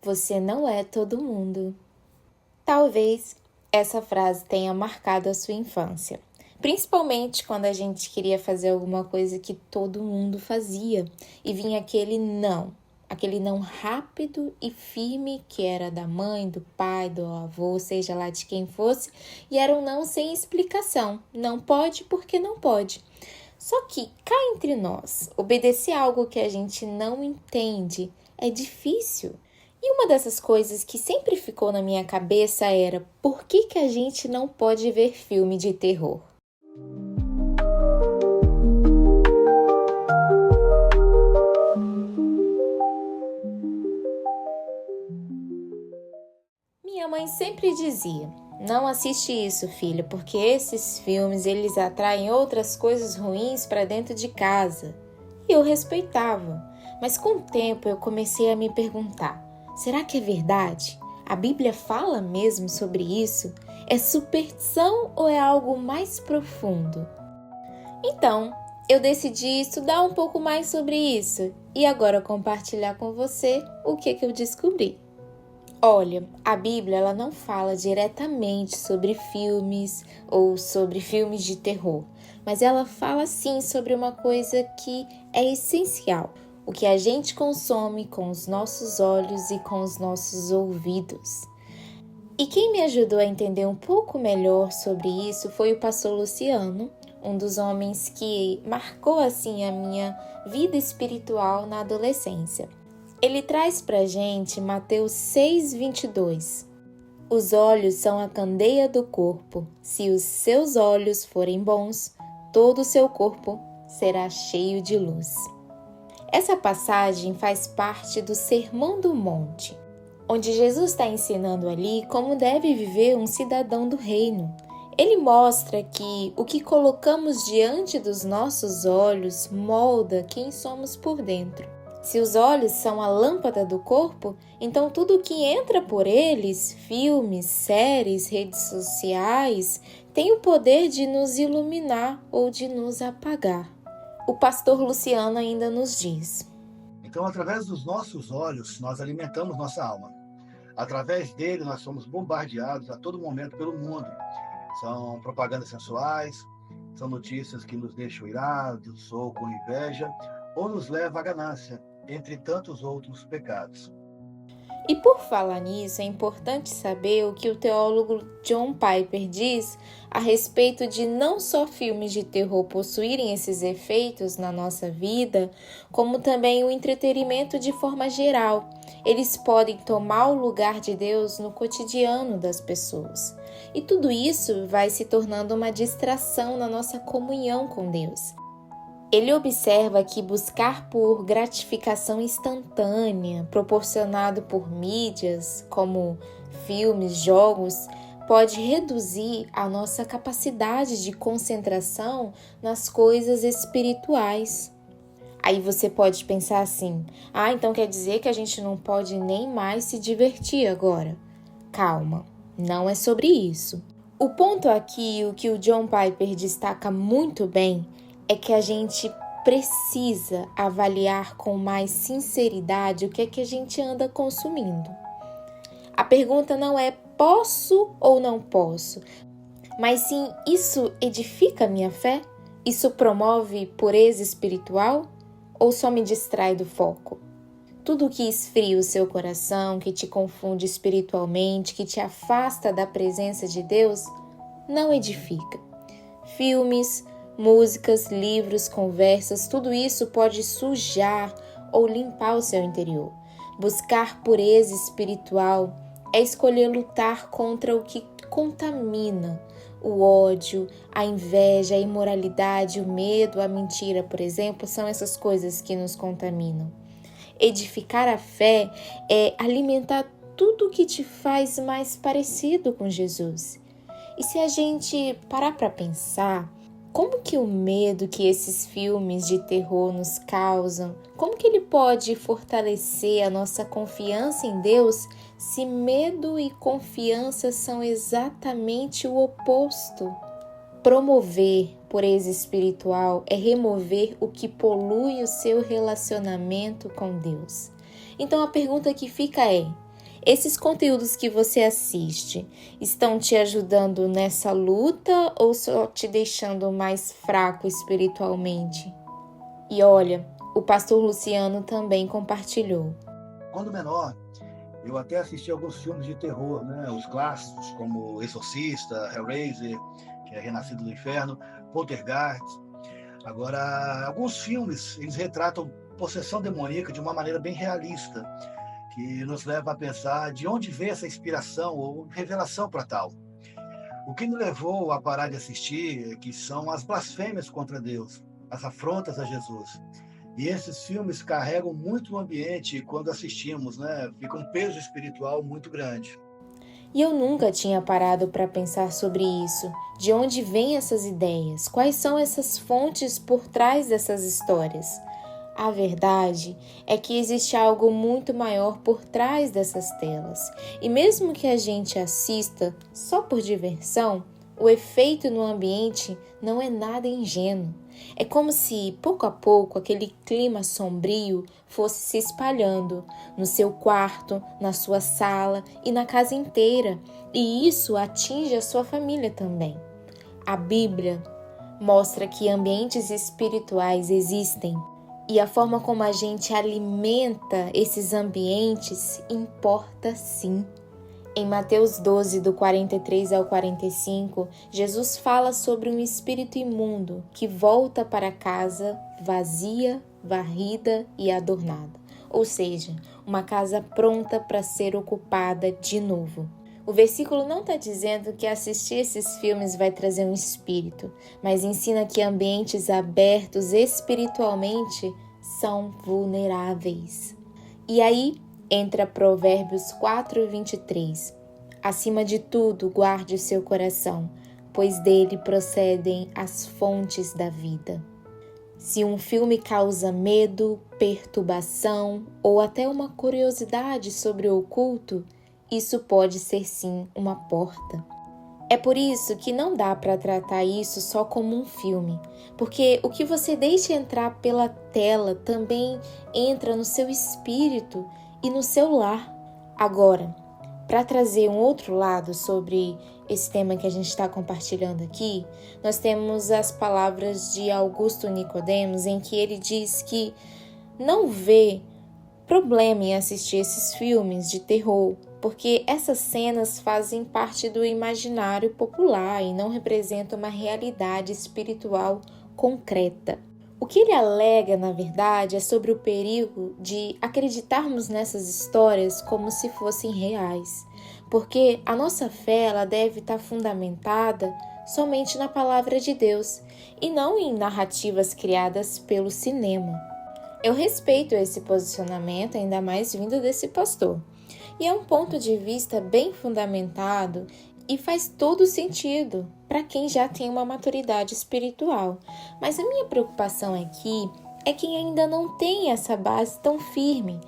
Você não é todo mundo. Talvez essa frase tenha marcado a sua infância, principalmente quando a gente queria fazer alguma coisa que todo mundo fazia e vinha aquele não rápido e firme que era da mãe, do pai, do avô, seja lá de quem fosse, e era um não sem explicação. Não pode porque não pode. Só que cá entre nós, obedecer a algo que a gente não entende é difícil. E uma dessas coisas que sempre ficou na minha cabeça era: por que a gente não pode ver filme de terror? Minha mãe sempre dizia: não assiste isso, filha, porque esses filmes eles atraem outras coisas ruins para dentro de casa. E eu respeitava, mas com o tempo eu comecei a me perguntar: será que é verdade? A Bíblia fala mesmo sobre isso? É superstição ou é algo mais profundo? Então, eu decidi estudar um pouco mais sobre isso e agora compartilhar com você o que eu descobri. Olha, a Bíblia ela não fala diretamente sobre filmes ou sobre filmes de terror, mas ela fala sim sobre uma coisa que é essencial, o que a gente consome com os nossos olhos e com os nossos ouvidos. E quem me ajudou a entender um pouco melhor sobre isso foi o pastor Luciano, um dos homens que marcou assim a minha vida espiritual na adolescência. Ele traz pra gente Mateus 6:22. Os olhos são a candeia do corpo. Se os seus olhos forem bons, todo o seu corpo será cheio de luz. Essa passagem faz parte do Sermão do Monte, onde Jesus está ensinando ali como deve viver um cidadão do reino. Ele mostra que o que colocamos diante dos nossos olhos molda quem somos por dentro. Se os olhos são a lâmpada do corpo, então tudo que entra por eles, filmes, séries, redes sociais, tem o poder de nos iluminar ou de nos apagar. O pastor Luciano ainda nos diz: Então, através dos nossos olhos, nós alimentamos nossa alma. Através dele, nós somos bombardeados a todo momento pelo mundo. São propagandas sensuais, são notícias que nos deixam irados ou com inveja, ou nos levam à ganância, entre tantos outros pecados. E por falar nisso, é importante saber o que o teólogo John Piper diz a respeito de não só filmes de terror possuírem esses efeitos na nossa vida, como também o entretenimento de forma geral. Eles podem tomar o lugar de Deus no cotidiano das pessoas. E tudo isso vai se tornando uma distração na nossa comunhão com Deus. Ele observa que buscar por gratificação instantânea, proporcionado por mídias como filmes, jogos, pode reduzir a nossa capacidade de concentração nas coisas espirituais. Aí você pode pensar assim: então quer dizer que a gente não pode nem mais se divertir agora? Calma, não é sobre isso. O ponto aqui, o que o John Piper destaca muito bem, é que a gente precisa avaliar com mais sinceridade o que é que a gente anda consumindo. A pergunta não é posso ou não posso, mas sim isso edifica a minha fé? Isso promove pureza espiritual ou só me distrai do foco? Tudo que esfria o seu coração, que te confunde espiritualmente, que te afasta da presença de Deus, não edifica. Filmes, músicas, livros, conversas, tudo isso pode sujar ou limpar o seu interior. Buscar pureza espiritual é escolher lutar contra o que contamina. O ódio, a inveja, a imoralidade, o medo, a mentira, por exemplo, são essas coisas que nos contaminam. Edificar a fé é alimentar tudo que te faz mais parecido com Jesus. E se a gente parar para pensar, como que o medo que esses filmes de terror nos causam, como que ele pode fortalecer a nossa confiança em Deus se medo e confiança são exatamente o oposto? Promover pureza espiritual é remover o que polui o seu relacionamento com Deus. Então a pergunta que fica é: Esses conteúdos que você assiste estão te ajudando nessa luta ou só te deixando mais fraco espiritualmente? E olha, o pastor Luciano também compartilhou. Quando menor, eu até assisti alguns filmes de terror, né? Os clássicos, como Exorcista, Hellraiser, que é Renascido do Inferno, Poltergeist. Agora, alguns filmes, eles retratam possessão demoníaca de uma maneira bem realista, que nos leva a pensar de onde vem essa inspiração ou revelação para tal. O que me levou a parar de assistir é que são as blasfêmias contra Deus, as afrontas a Jesus. E esses filmes carregam muito o ambiente quando assistimos, né? Fica um peso espiritual muito grande. E eu nunca tinha parado para pensar sobre isso. De onde vêm essas ideias? Quais são essas fontes por trás dessas histórias? A verdade é que existe algo muito maior por trás dessas telas. E mesmo que a gente assista só por diversão, o efeito no ambiente não é nada ingênuo. É como se, pouco a pouco, aquele clima sombrio fosse se espalhando no seu quarto, na sua sala e na casa inteira. E isso atinge a sua família também. A Bíblia mostra que ambientes espirituais existem. E a forma como a gente alimenta esses ambientes importa sim. Em Mateus 12, do 43 ao 45, Jesus fala sobre um espírito imundo que volta para casa vazia, varrida e adornada. Ou seja, uma casa pronta para ser ocupada de novo. O versículo não está dizendo que assistir esses filmes vai trazer um espírito, mas ensina que ambientes abertos espiritualmente são vulneráveis. E aí entra Provérbios 4:23. Acima de tudo, guarde o seu coração, pois dele procedem as fontes da vida. Se um filme causa medo, perturbação ou até uma curiosidade sobre o oculto, isso pode ser sim uma porta. É por isso que não dá para tratar isso só como um filme, porque o que você deixa entrar pela tela também entra no seu espírito e no seu lar. Agora, para trazer um outro lado sobre esse tema que a gente está compartilhando aqui, nós temos as palavras de Augusto Nicodemos, em que ele diz que não vê problema em assistir esses filmes de terror, porque essas cenas fazem parte do imaginário popular e não representam uma realidade espiritual concreta. O que ele alega, na verdade, é sobre o perigo de acreditarmos nessas histórias como se fossem reais, porque a nossa fé ela deve estar fundamentada somente na palavra de Deus e não em narrativas criadas pelo cinema. Eu respeito esse posicionamento, ainda mais vindo desse pastor, e é um ponto de vista bem fundamentado e faz todo sentido para quem já tem uma maturidade espiritual. Mas a minha preocupação aqui é quem ainda não tem essa base tão firme.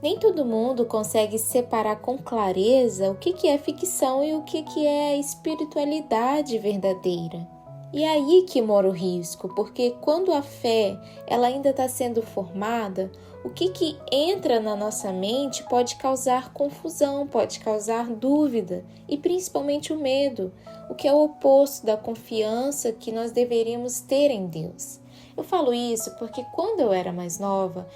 Nem todo mundo consegue separar com clareza o que é ficção e o que é espiritualidade verdadeira. E é aí que mora o risco, porque quando a fé ela ainda está sendo formada, o que entra na nossa mente pode causar confusão, pode causar dúvida e principalmente o medo, o que é o oposto da confiança que nós deveríamos ter em Deus. Eu falo isso porque quando eu era mais nova,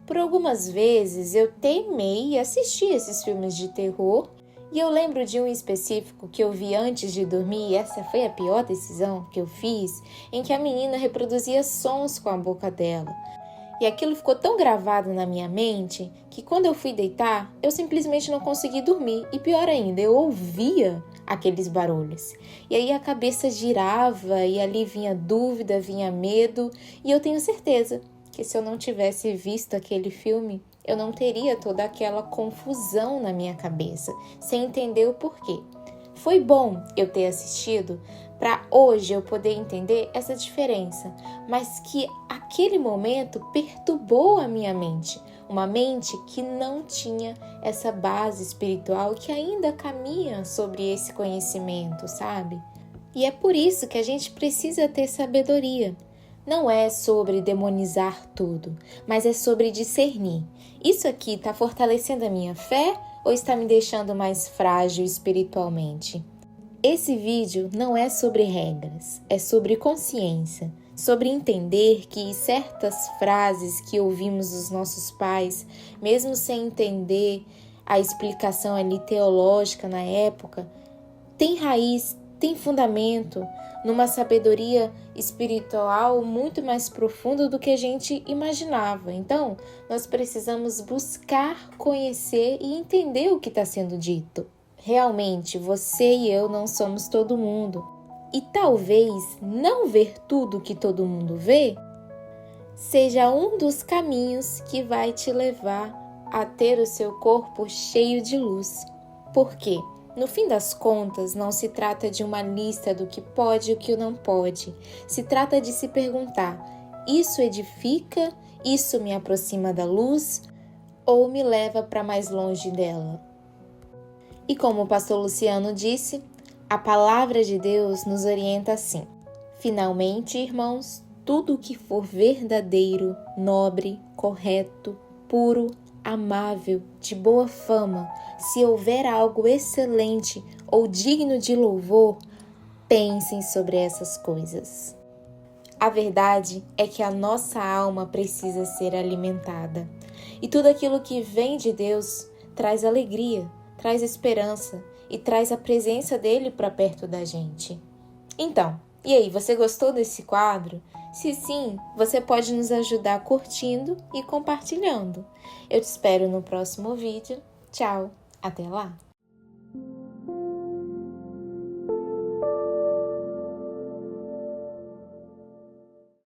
por algumas vezes eu teimei assistir esses filmes de terror. E eu lembro de um específico que eu vi antes de dormir, e essa foi a pior decisão que eu fiz, em que a menina reproduzia sons com a boca dela. E aquilo ficou tão gravado na minha mente que quando eu fui deitar, eu simplesmente não consegui dormir. E pior ainda, eu ouvia aqueles barulhos. E aí a cabeça girava e ali vinha dúvida, vinha medo. E eu tenho certeza que se eu não tivesse visto aquele filme, eu não teria toda aquela confusão na minha cabeça, sem entender o porquê. Foi bom eu ter assistido para hoje eu poder entender essa diferença, mas que aquele momento perturbou a minha mente, uma mente que não tinha essa base espiritual, que ainda caminha sobre esse conhecimento, sabe? E é por isso que a gente precisa ter sabedoria. Não é sobre demonizar tudo, mas é sobre discernir. Isso aqui está fortalecendo a minha fé ou está me deixando mais frágil espiritualmente? Esse vídeo não é sobre regras, é sobre consciência, sobre entender que certas frases que ouvimos dos nossos pais, mesmo sem entender a explicação ali teológica na época, tem raiz, tem fundamento numa sabedoria espiritual muito mais profunda do que a gente imaginava. Então, nós precisamos buscar conhecer e entender o que está sendo dito. Realmente, você e eu não somos todo mundo. E talvez não ver tudo que todo mundo vê seja um dos caminhos que vai te levar a ter o seu corpo cheio de luz. Por quê? No fim das contas, não se trata de uma lista do que pode e o que não pode. Se trata de se perguntar: isso edifica? Isso me aproxima da luz? Ou me leva para mais longe dela? E como o pastor Luciano disse, a palavra de Deus nos orienta assim: finalmente, irmãos, tudo o que for verdadeiro, nobre, correto, puro, amável, de boa fama, se houver algo excelente ou digno de louvor, pensem sobre essas coisas. A verdade é que a nossa alma precisa ser alimentada. E tudo aquilo que vem de Deus traz alegria, traz esperança e traz a presença dele para perto da gente. Então, e aí, você gostou desse quadro? Se sim, você pode nos ajudar curtindo e compartilhando. Eu te espero no próximo vídeo. Tchau, até lá!